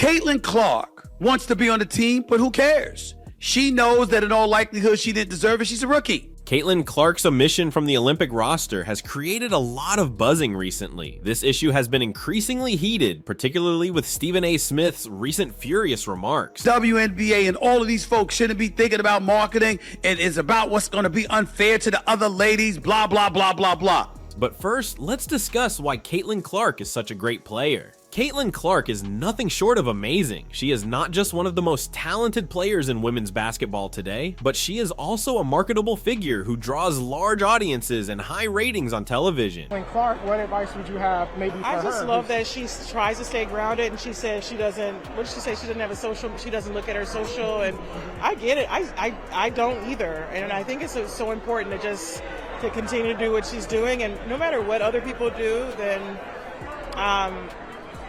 Caitlin Clark wants to be on the team, but who cares? She knows that in all likelihood she didn't deserve it. She's a rookie. Caitlin Clark's omission from the Olympic roster has created a lot of buzzing recently. This issue has been increasingly heated, particularly with Stephen A. Smith's recent furious remarks. WNBA and all of these folks shouldn't be thinking about marketing. It is about what's going to be unfair to the other ladies, blah, blah, blah, blah, blah. But first, let's discuss why Caitlin Clark is such a great player. Caitlin Clark is nothing short of amazing. She is not just one of the most talented players in women's basketball today, but she is also a marketable figure who draws large audiences and high ratings on television. And Clark, what advice would you have maybe for her? I just love that she tries to stay grounded, and she says she doesn't, what did she say? She doesn't have a social, she doesn't look at her social, and I get it. I don't either. And I think it's so important to continue to do what she's doing, and no matter what other people do, then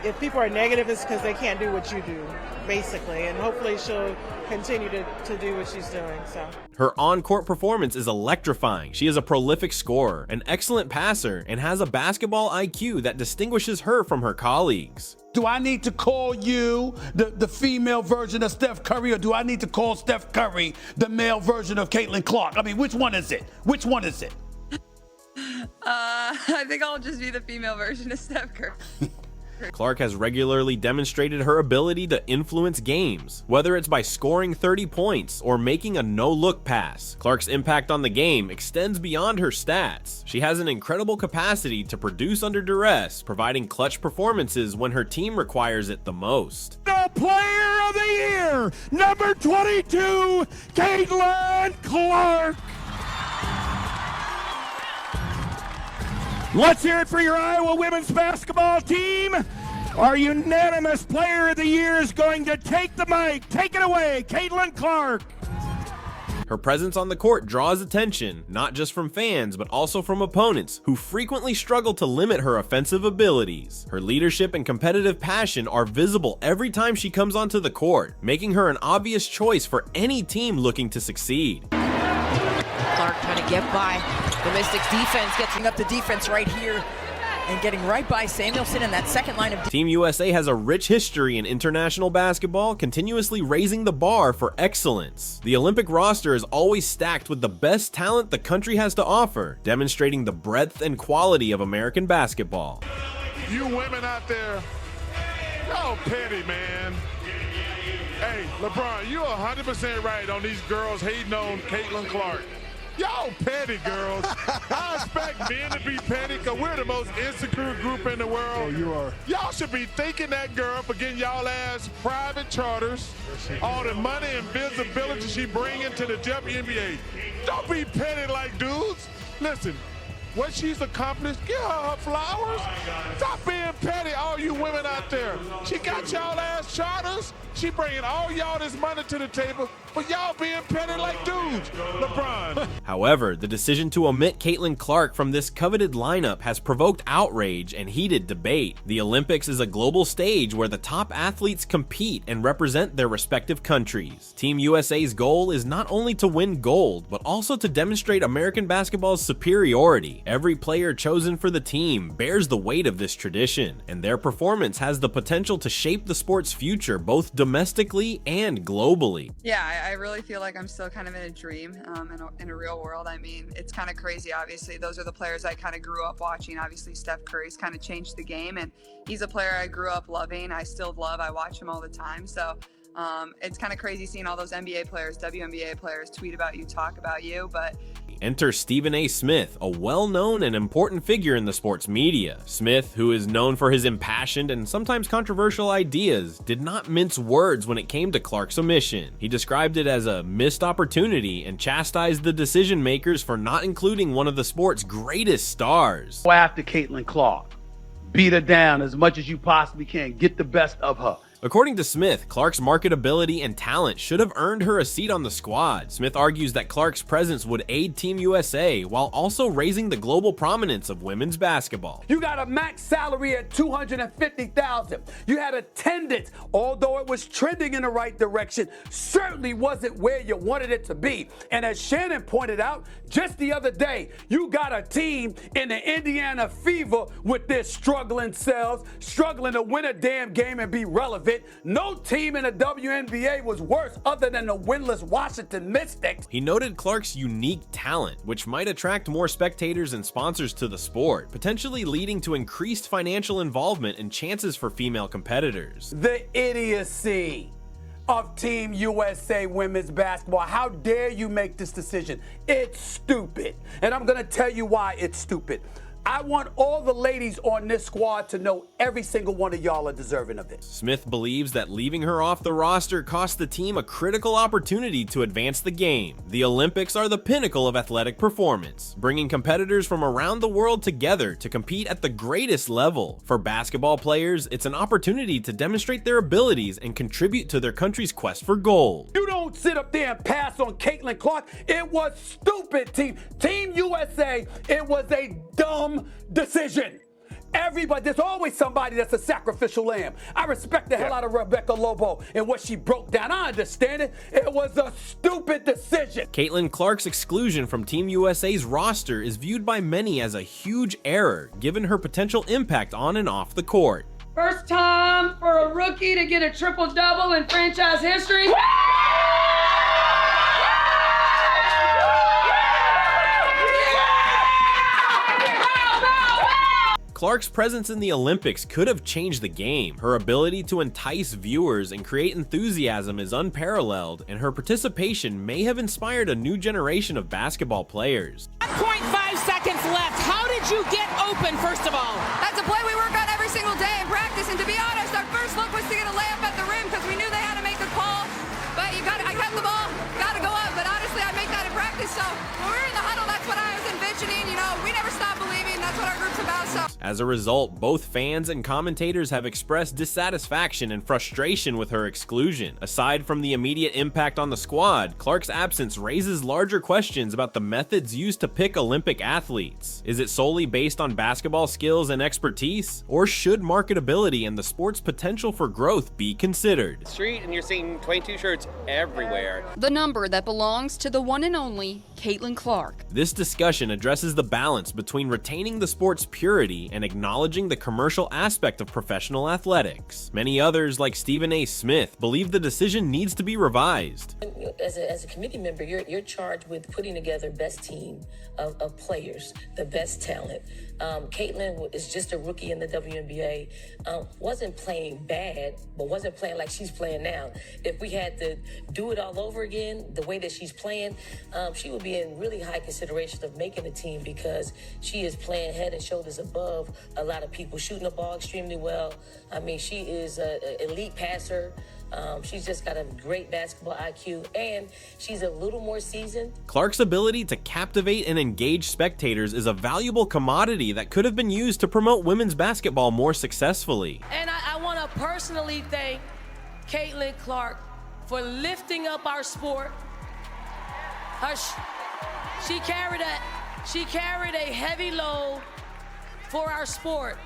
if people are negative, it's because they can't do what you do, basically. And hopefully she'll continue to do what she's doing. So her on-court performance is electrifying. She is a prolific scorer, an excellent passer, and has a basketball IQ that distinguishes her from her colleagues. Do I need to call you the female version of Steph Curry, or do I need to call Steph Curry the male version of Caitlin Clark? I mean, which one is it? Which one is it? I think I'll just be the female version of Steph Curry. Clark has regularly demonstrated her ability to influence games, whether it's by scoring 30 points or making a no-look pass. Clark's impact on the game extends beyond her stats. She has an incredible capacity to produce under duress, providing clutch performances when her team requires it the most. The Player of the Year, number 22, Caitlin Clark. Let's hear it for your Iowa women's basketball team. Our unanimous Player of the Year is going to take the mic. Take it away, Caitlin Clark. Her presence on the court draws attention, not just from fans, but also from opponents who frequently struggle to limit her offensive abilities. Her leadership and competitive passion are visible every time she comes onto the court, making her an obvious choice for any team looking to succeed. Clark trying to get by the Mystics defense, getting up the defense right here and getting right by Samuelson in that second line of Team USA has a rich history in international basketball, continuously raising the bar for excellence. The Olympic roster is always stacked with the best talent the country has to offer, demonstrating the breadth and quality of American basketball. You women out there, y'all petty, man. Hey, LeBron, you're 100% right on these girls hating on Caitlin Clark. Y'all petty, girls. I expect men to be petty because we're the most insecure group in the world. Oh, you are. Y'all should be thanking that girl for getting y'all ass private charters, all the money and visibility she bringing to the WNBA. Don't be petty like dudes. Listen, what she's accomplished, give her flowers. Stop being petty, all you women out there. She got y'all ass charters. She bringing all y'all this money to the table, but y'all being petty like dudes. LeBron. However, the decision to omit Caitlin Clark from this coveted lineup has provoked outrage and heated debate. The Olympics is a global stage where the top athletes compete and represent their respective countries. Team USA's goal is not only to win gold, but also to demonstrate American basketball's superiority. Every player chosen for the team bears the weight of this tradition, and their performance has the potential to shape the sport's future both domestically and globally. Yeah, I really feel like I'm still kind of in a dream, in a real world. I mean, it's kind of crazy, obviously. Those are the players I kind of grew up watching. Obviously, Steph Curry's kind of changed the game, and he's a player I grew up loving. I still love. I watch him all the time. So it's kind of crazy seeing all those NBA players, WNBA players tweet about you, talk about you, but Enter Stephen A. Smith, a well-known and important figure in the sports media. Smith, who is known for his impassioned and sometimes controversial ideas, did not mince words when it came to Clark's omission. He described it as a missed opportunity and chastised the decision makers for not including one of the sport's greatest stars. Go after Caitlin Clark. Beat her down as much as you possibly can. Get the best of her. According to Smith, Clark's marketability and talent should have earned her a seat on the squad. Smith argues that Clark's presence would aid Team USA while also raising the global prominence of women's basketball. You got a max salary at $250,000. You had attendance, although it was trending in the right direction, certainly wasn't where you wanted it to be. And as Shannon pointed out just the other day, you got a team in the Indiana Fever with their struggling selves, struggling to win a damn game and be relevant. stupid. No team in the WNBA was worse other than the winless Washington Mystics. He noted Clark's unique talent, which might attract more spectators and sponsors to the sport, potentially leading to increased financial involvement and chances for female competitors. The idiocy of Team USA women's basketball. How dare you make this decision? It's stupid. And I'm going to tell you why it's stupid. I want all the ladies on this squad to know every single one of y'all are deserving of this. Smith believes that leaving her off the roster cost the team a critical opportunity to advance the game. The Olympics are the pinnacle of athletic performance, bringing competitors from around the world together to compete at the greatest level. For basketball players, it's an opportunity to demonstrate their abilities and contribute to their country's quest for gold. You don't sit up there and pass on Caitlin Clark. It was stupid, Team USA. It was a dumb decision. Everybody, there's always somebody that's a sacrificial lamb. I respect the hell out of Rebecca Lobo and what she broke down. I understand it. It was a stupid decision. Caitlin Clark's exclusion from Team USA's roster is viewed by many as a huge error, given her potential impact on and off the court. First time for a rookie to get a triple-double in franchise history. Clark's presence in the Olympics could have changed the game. Her ability to entice viewers and create enthusiasm is unparalleled, and her participation may have inspired a new generation of basketball players. 0.5 seconds left. How did you get open, first of all? That's a play we work on every single day in practice, and to be honest, our first look was to get a layup at the rim because we knew they had to make a call, but I got the ball, got to go up, but honestly, I make that in practice, so when we were in the huddle, that's what I was envisioning, we never stop believing, that's what our group's about, so. As a result, both fans and commentators have expressed dissatisfaction and frustration with her exclusion. Aside from the immediate impact on the squad, Clark's absence raises larger questions about the methods used to pick Olympic athletes. Is it solely based on basketball skills and expertise? Or should marketability and the sport's potential for growth be considered? Street and you're seeing 22 shirts everywhere. The number that belongs to the one and only Caitlin Clark. This discussion addresses the balance between retaining the sport's purity and acknowledging the commercial aspect of professional athletics. Many others, like Stephen A. Smith, believe the decision needs to be revised. As a committee member, you're charged with putting together best team of players, the best talent. Caitlin is just a rookie in the WNBA, wasn't playing bad, but wasn't playing like she's playing now. If we had to do it all over again, the way that she's playing, she would be in really high consideration of making the team because she is playing head and shoulders above a lot of people, shooting the ball extremely well. I mean, she is an elite passer. She's just got a great basketball IQ, and she's a little more seasoned. Clark's ability to captivate and engage spectators is a valuable commodity that could have been used to promote women's basketball more successfully. And I want to personally thank Caitlin Clark for lifting up our sport. She carried a heavy load for our sport,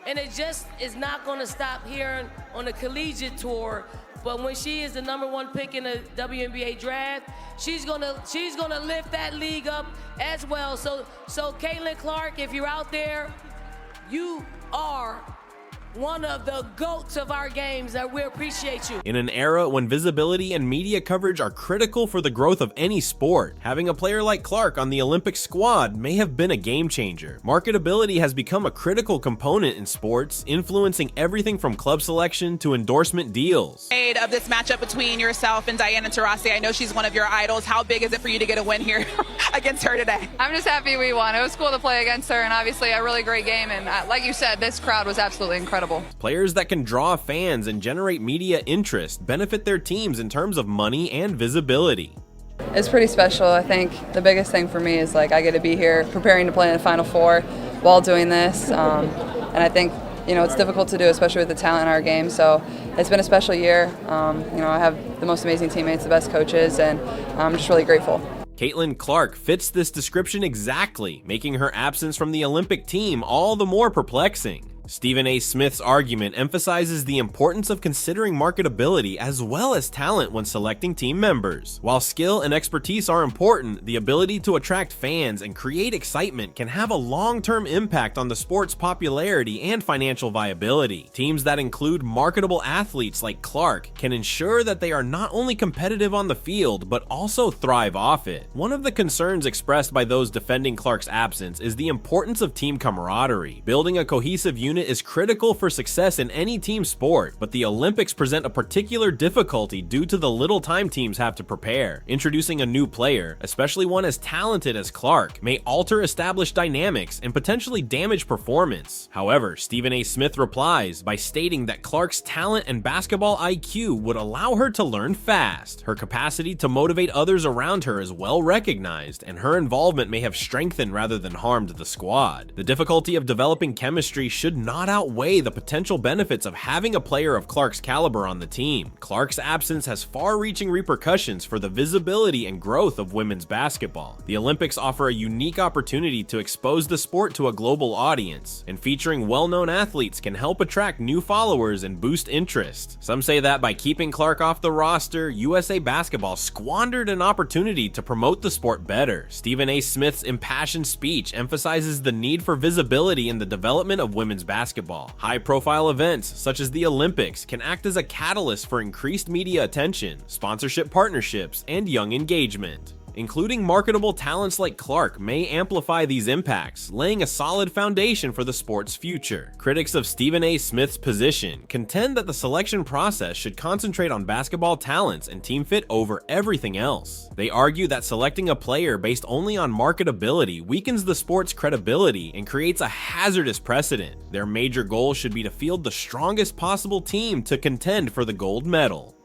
and it just is not going to stop here on the collegiate tour. But when she is the #1 pick in the WNBA draft, she's gonna lift that league up as well. So Caitlin Clark, if you're out there, you are one of the GOATs of our games, and we appreciate you. In an era when visibility and media coverage are critical for the growth of any sport, having a player like Clark on the Olympic squad may have been a game changer. Marketability has become a critical component in sports, influencing everything from club selection to endorsement deals. Of this matchup between yourself and Diana Taurasi, I know she's one of your idols. How big is it for you to get a win here against her today? I'm just happy we won. It was cool to play against her, and obviously a really great game, and like you said, this crowd was absolutely incredible. Players that can draw fans and generate media interest benefit their teams in terms of money and visibility. It's pretty special. I think the biggest thing for me is I get to be here preparing to play in the Final Four while doing this, and I think it's difficult to do, especially with the talent in our game. So it's been a special year. I have the most amazing teammates, the best coaches, and I'm just really grateful. Caitlin Clark fits this description exactly, making her absence from the Olympic team all the more perplexing. Stephen A. Smith's argument emphasizes the importance of considering marketability as well as talent when selecting team members. While skill and expertise are important, the ability to attract fans and create excitement can have a long-term impact on the sport's popularity and financial viability. Teams that include marketable athletes like Clark can ensure that they are not only competitive on the field, but also thrive off it. One of the concerns expressed by those defending Clark's absence is the importance of team camaraderie. Building a cohesive unit is critical for success in any team sport, but the Olympics present a particular difficulty due to the little time teams have to prepare. Introducing a new player, especially one as talented as Clark, may alter established dynamics and potentially damage performance. However, Stephen A. Smith replies by stating that Clark's talent and basketball IQ would allow her to learn fast. Her capacity to motivate others around her is well recognized, and her involvement may have strengthened rather than harmed the squad. The difficulty of developing chemistry should not outweigh the potential benefits of having a player of Clark's caliber on the team. Clark's absence has far-reaching repercussions for the visibility and growth of women's basketball. The Olympics offer a unique opportunity to expose the sport to a global audience, and featuring well-known athletes can help attract new followers and boost interest. Some say that by keeping Clark off the roster, USA Basketball squandered an opportunity to promote the sport better. Stephen A. Smith's impassioned speech emphasizes the need for visibility in the development of women's basketball. High-profile events, such as the Olympics, can act as a catalyst for increased media attention, sponsorship partnerships, and young engagement. Including marketable talents like Clark may amplify these impacts, laying a solid foundation for the sport's future. Critics of Stephen A. Smith's position contend that the selection process should concentrate on basketball talents and team fit over everything else. They argue that selecting a player based only on marketability weakens the sport's credibility and creates a hazardous precedent. Their major goal should be to field the strongest possible team to contend for the gold medal.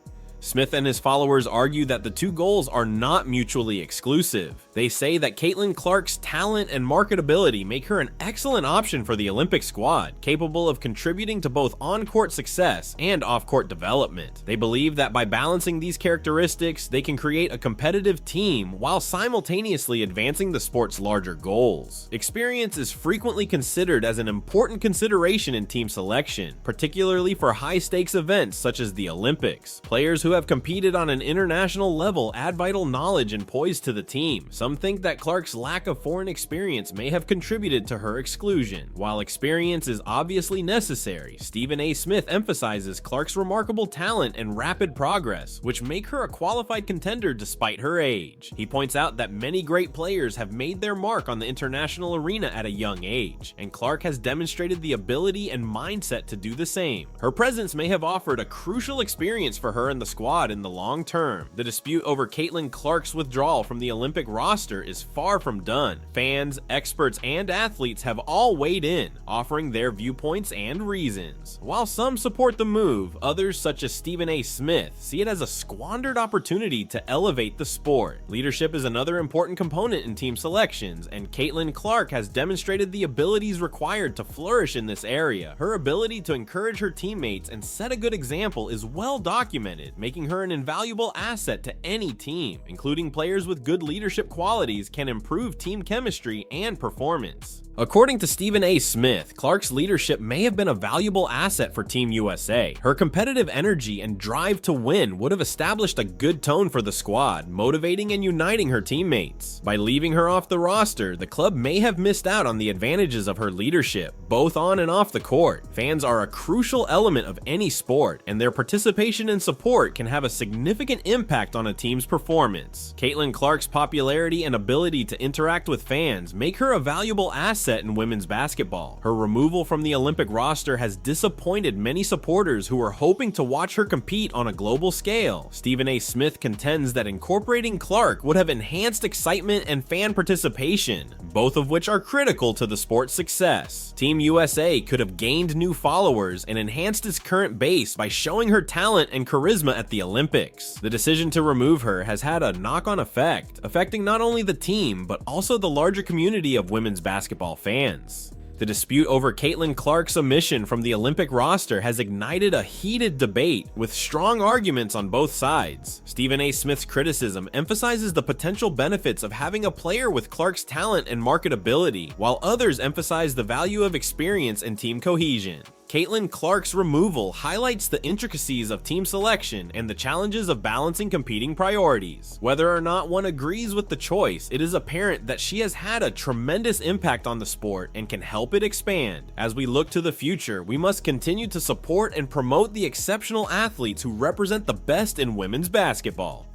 Smith and his followers argue that the two goals are not mutually exclusive. They say that Caitlin Clark's talent and marketability make her an excellent option for the Olympic squad, capable of contributing to both on-court success and off-court development. They believe that by balancing these characteristics, they can create a competitive team while simultaneously advancing the sport's larger goals. Experience is frequently considered as an important consideration in team selection, particularly for high-stakes events such as the Olympics. Players who have competed on an international level add vital knowledge and poise to the team. Some think that Clark's lack of foreign experience may have contributed to her exclusion. While experience is obviously necessary, Stephen A. Smith emphasizes Clark's remarkable talent and rapid progress, which make her a qualified contender despite her age. He points out that many great players have made their mark on the international arena at a young age, and Clark has demonstrated the ability and mindset to do the same. Her presence may have offered a crucial experience for her in the squad in the long term. The dispute over Caitlin Clark's withdrawal from the Olympic roster is far from done. Fans, experts, and athletes have all weighed in, offering their viewpoints and reasons. While some support the move, others such as Stephen A. Smith see it as a squandered opportunity to elevate the sport. Leadership is another important component in team selections, and Caitlin Clark has demonstrated the abilities required to flourish in this area. Her ability to encourage her teammates and set a good example is well documented, making her an invaluable asset to any team. Including players with good leadership qualities can improve team chemistry and performance. According to Stephen A. Smith, Clark's leadership may have been a valuable asset for Team USA. Her competitive energy and drive to win would have established a good tone for the squad, motivating and uniting her teammates. By leaving her off the roster, the club may have missed out on the advantages of her leadership, both on and off the court. Fans are a crucial element of any sport, and their participation and support can have a significant impact on a team's performance. Caitlin Clark's popularity and ability to interact with fans make her a valuable asset in women's basketball. Her removal from the Olympic roster has disappointed many supporters who were hoping to watch her compete on a global scale. Stephen A. Smith contends that incorporating Clark would have enhanced excitement and fan participation, both of which are critical to the sport's success. Team USA could have gained new followers and enhanced its current base by showing her talent and charisma at the Olympics. The decision to remove her has had a knock-on effect, affecting not only the team, but also the larger community of women's basketball fans. The dispute over Caitlin Clark's omission from the Olympic roster has ignited a heated debate with strong arguments on both sides. Stephen A. Smith's criticism emphasizes the potential benefits of having a player with Clark's talent and marketability, while others emphasize the value of experience and team cohesion. Caitlin Clark's removal highlights the intricacies of team selection and the challenges of balancing competing priorities. Whether or not one agrees with the choice, it is apparent that she has had a tremendous impact on the sport and can help it expand. As we look to the future, we must continue to support and promote the exceptional athletes who represent the best in women's basketball.